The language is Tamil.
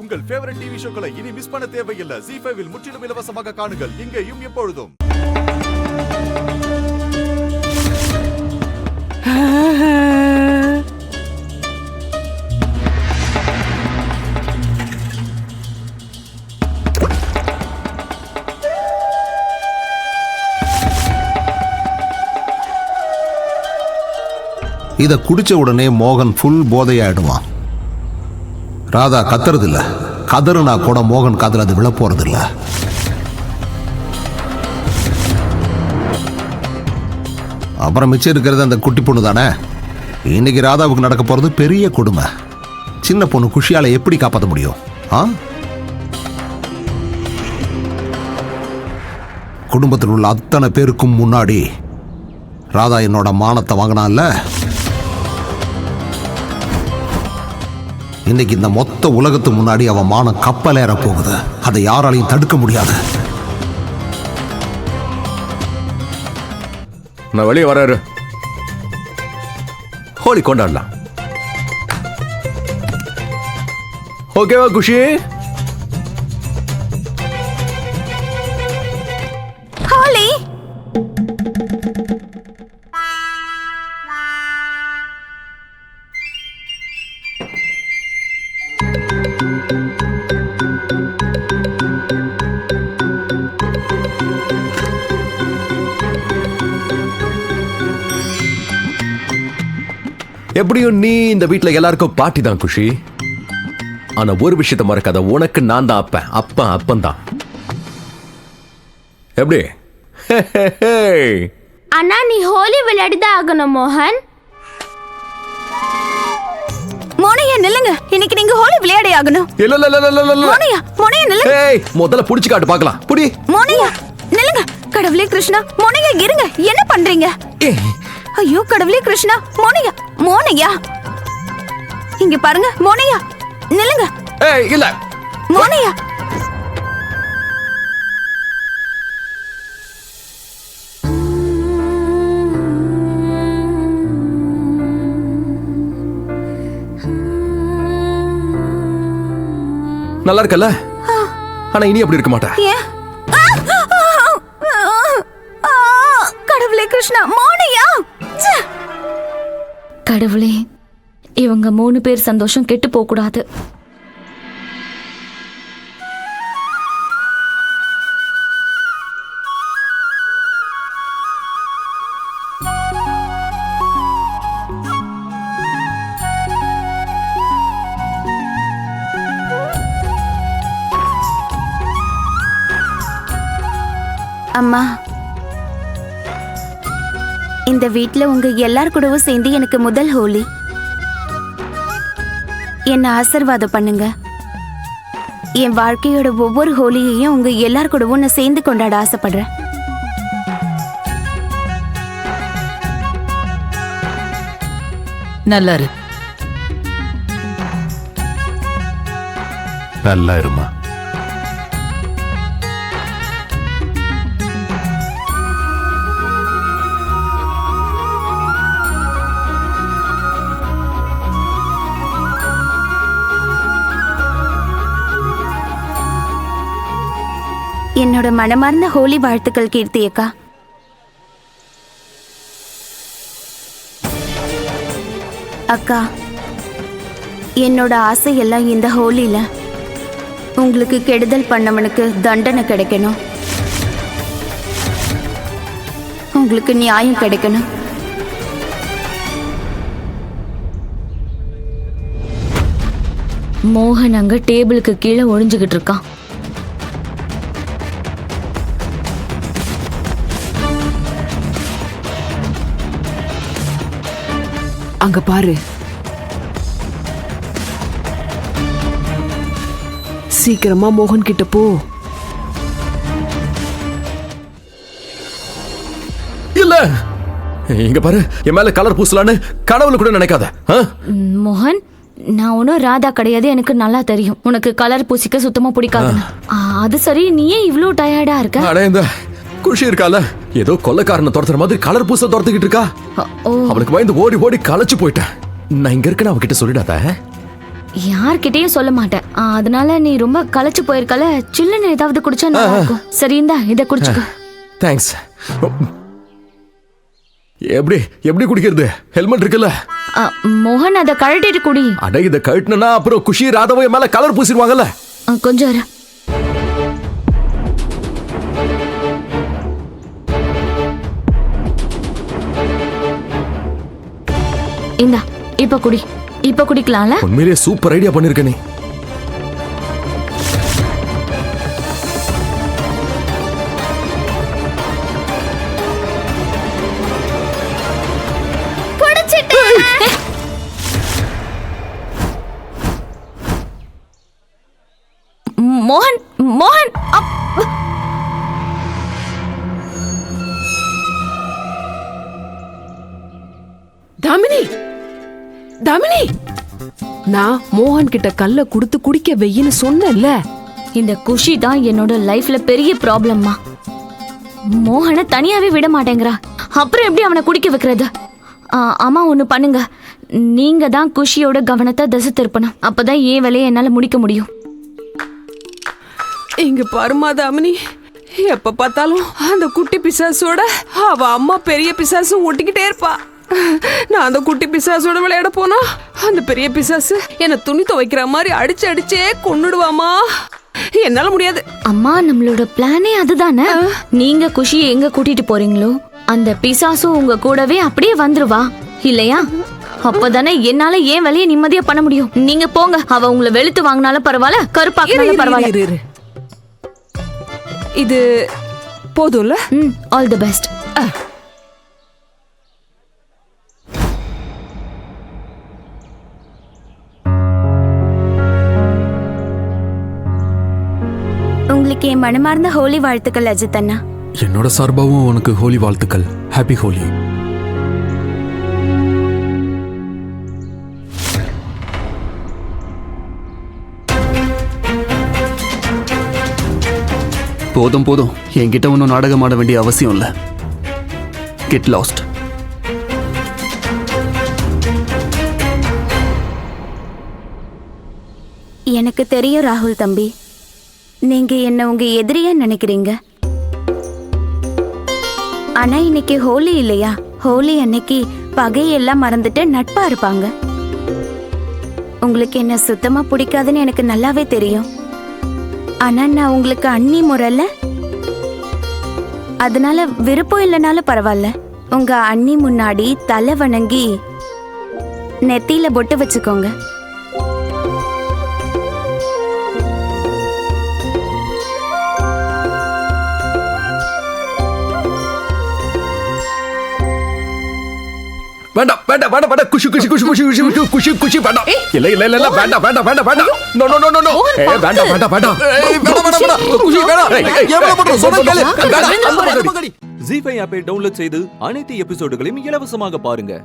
உங்கள் ஃபேவரட் டிவி ஷோக்களை இனி மிஸ் பண்ண தேவையில்லை. ZEE5 இல் முற்றிலும் இலவசமாக காணுங்கள். இங்கேயும் எப்பொழுதும். இத குடிச்ச உடனே மோகன் ஃபுல் போதையாயிடுவான். ராதா கத்துறதில்ல, கதறுனா கூட மோகன் காதுல அது விழ போறதில்ல. அப்புறம் மிச்சம் இருக்கிறது அந்த குட்டி பொண்ணு தானே. இன்னைக்கு ராதாவுக்கு நடக்க போறது பெரிய கொடுமை. சின்ன பொண்ணு குஷியால எப்படி காப்பாற்ற முடியும்? குடும்பத்தில் உள்ள அத்தனை பேருக்கும் முன்னாடி ராதா என்னோட மானத்தை வாங்கினான்ல. இன்னைக்கு இந்த மொத்த உலகத்து முன்னாடி அவன் மானம் கப்பலேற போகுது. அதை யாராலையும் தடுக்க முடியாது. நான் வெளியே வராரு. ஹோலி கொண்டாடலாம். ஓகேவா குஷி? ஹோலி எப்படியும் நீ இந்த வீட்டுல எல்லாருக்கும் பாட்டி தான் குஷி. ஆனா ஒரு விஷயத்த மறக்காத, உனக்கு நான் தான் அப்பன். அப்பன் அப்பன் தான். எப்படி? அண்ணா நீ ஹோலி விளையாடிதான் ஆகணும் மோகன். மோனையா நில்லுங்க, இன்னைக்கு நீங்க ஹோலி விளையாடி ஆகணும். இல்ல இல்ல இல்ல இல்ல இல்ல. மோனையா நில்லுங்க. ஏய் முதல்ல புடிச்சு காட்டு பார்க்கலாம். புடி. மோனையா நில்லுங்க. கடவுளே கிருஷ்ணா, மோனையா இருங்க. என்ன பண்றீங்க? ஐயோ கடவுளே கிருஷ்ணா. மோனையா இங்க பாருங்க. மோனையா நில்லுங்க. ஏய் இல்ல மோனையா. நல்லா இருக்கல. ஆனா இனி அப்படி இருக்க மாட்டேன். கடவுளே கிருஷ்ணா. மோனையா. கடவுளே, இவங்க 3 பேர் சந்தோஷம் கெட்டு போக கூடாது. அம்மா, இந்த வீட்ல உங்க எல்லார் கூடவும் சேர்ந்து எனக்கு முதல் ஹோலி. என்ன ஆசீர்வாதம் பண்ணுங்க. என் வாழ்க்கையோட ஒவ்வொரு ஹோலியையும் உங்க எல்லார் கூடவும் நான் சேர்ந்து கொண்டாட ஆசைப்படுறேன். நல்லா இரு. நல்லா இருமா. என்னோட மனமார்ந்த ஹோலி வாழ்த்துக்கள் கீர்த்தி அக்கா. அக்கா, என்னோட ஆசை எல்லாம் இந்த ஹோலில உங்களுக்கு கெடுதல் பண்ணவனுக்கு தண்டனை கிடைக்கணும், உங்களுக்கு நியாயம் கிடைக்கணும். மோகன் அங்க டேபிளுக்கு கீழே ஒளிஞ்சுகிட்டு இருக்கான். அங்க பாரு. சீக்கிரமா மோகன் கிட்ட போ. இல்ல இங்க பாரு, என் மேல கலர் பூசலான்னு கடவுள் கூட நினைக்காத. மோகன், நான் ஒன்னும் ராதா கிடையாது, எனக்கு நல்லா தெரியும். உனக்கு கலர் பூசிக்க சுத்தமா பிடிக்காது. அது சரி, நீ ஏன் இவ்ளோ டயர்டா இருக்க? அட இந்த குஷி இருக்கால, ஏதோ கொள்ளக்காரனை துரத்துற மாதிரி கலர் பூச துரத்துக்கிட்டு இருக்கா. அவளுக்கு பயந்து ஓடி ஓடி களைச்சு போயிட்டேன். நான் இங்க இருக்கேன்னு அவகிட்ட சொல்லிடாத. யார்கிட்டயும் சொல்ல மாட்டேன். அதனால நீ ரொம்ப களைச்சு போயிருக்கல, சில்லுன்னு ஏதாவது குடிச்சா நல்லா இருக்கும். சரி இந்தா இதை குடிச்சுக்க. தேங்க்ஸ். எப்படி எப்படி குடிக்கிறது? ஹெல்மெட் இருக்குல்ல? மோகன் அதை கழட்டிட்டு குடி. அட இதை கழட்டினா அப்புறம் குஷி ராதாவை மேல கலர் பூசிடுவாங்கல்ல. கொஞ்சம் இரு. இந்தா இப்ப குடி. இப்ப குடிக்கலாம்ல? உண்மையிலேயே சூப்பர் ஐடியா பண்ணிருக்க நீ. மோகன் மோகன் தாமினி தாமினி, நான் மோகன் கிட்ட கல்ல குடுத்து குடிக்க வெயின்னு சொன்னேன்ல. இந்த குஷி தான் என்னோட லைஃப்ல பெரிய ப்ராப்ளம்மா. மோகனை தனியாவே விட மாட்டேங்கிறா. அப்புறம் எப்படி அவனை குடிக்க வைக்கிறது? அம்மா ஒண்ணு பண்ணுங்க, நீங்க தான் குஷியோட கவனத்தை திசை திருப்பணும். அப்பதான் ஏன் வேலையை என்னால முடிக்க முடியும். இங்க பாருமா தாமினி, எப்ப பார்த்தாலும் அந்த குட்டி பிசாசோட அவ அம்மா பெரிய பிசாசு ஒட்டிக்கிட்டே இருப்பா. நான் அந்த குட்டி பிசாசோட விளையாட போனா அந்த பெரிய பிசாசு என்ன துணி துவைக்கிற மாதிரி அடிச்சு அடிச்சே கொன்னுடுவாமா. என்னால முடியாது. அம்மா நம்மளோட பிளானே அதுதானே. நீங்க குஷியை எங்க கூட்டிட்டு போறீங்களோ அந்த பிசாசும் உங்க கூடவே அப்படியே வந்துருவா இல்லையா? அப்பதானே என்னால ஏன் வேலையை நிம்மதியா பண்ண முடியும். நீங்க போங்க. அவ உங்களை வெளுத்து வாங்கினாலும் பரவாயில்ல, கருப்பாக்கினாலும் பரவாயில்ல. இது போதும்ல? All the best. உங்களுக்கு என் மனமார்ந்த ஹோலி வாழ்த்துக்கள் அஜித் அண்ணா. என்னோட சார்பாவும் உனக்கு ஹோலி வாழ்த்துக்கள். ஹாப்பி ஹோலி. போதும் போதும், என்கிட்ட ஒன்றும் நாடகம் ஆட வேண்டிய அவசியம் இல்லை. Get lost. எனக்கு தெரியும் ராகுல் தம்பி, நீங்க என்ன உங்க எதிரியா நினைக்கிறீங்க. ஆனா இன்னைக்கு ஹோலி இல்லையா? ஹோலி அன்னைக்கு பகையெல்லாம் மறந்துட்டு நட்பா இருப்பாங்க. உங்களுக்கு என்ன சுத்தமா பிடிக்காதுன்னு எனக்கு நல்லாவே தெரியும். ஆனா நான் உங்களுக்கு அண்ணி முறைல, அதனால விருப்பம் இல்லைனாலும் பரவாயில்ல, உங்க அண்ணி முன்னாடி தலை வணங்கி நெத்தியில பொட்டு வச்சுக்கோங்க. வேண்டாம் வேண்டாம் வேண்டாம் வேண்டாம். குஷி குஷி குஷி குஷி குஷி குஷி குஷி குஷி வேண்டாம். இல்ல இல்ல இல்ல வேண்டாம் வேண்டாம் வேண்டாம் வேண்டாம். No no no no. வேண்டாம் வேண்டாம் வேண்டாம். குஷி வேணாம். எவ்வளவு பண்ற சொன்னா கேளு. ஜீ5 ஆப்பை டவுன்லோட் செய்து அனைத்து எபிசோடுகளையும் இலவசமாக பாருங்க.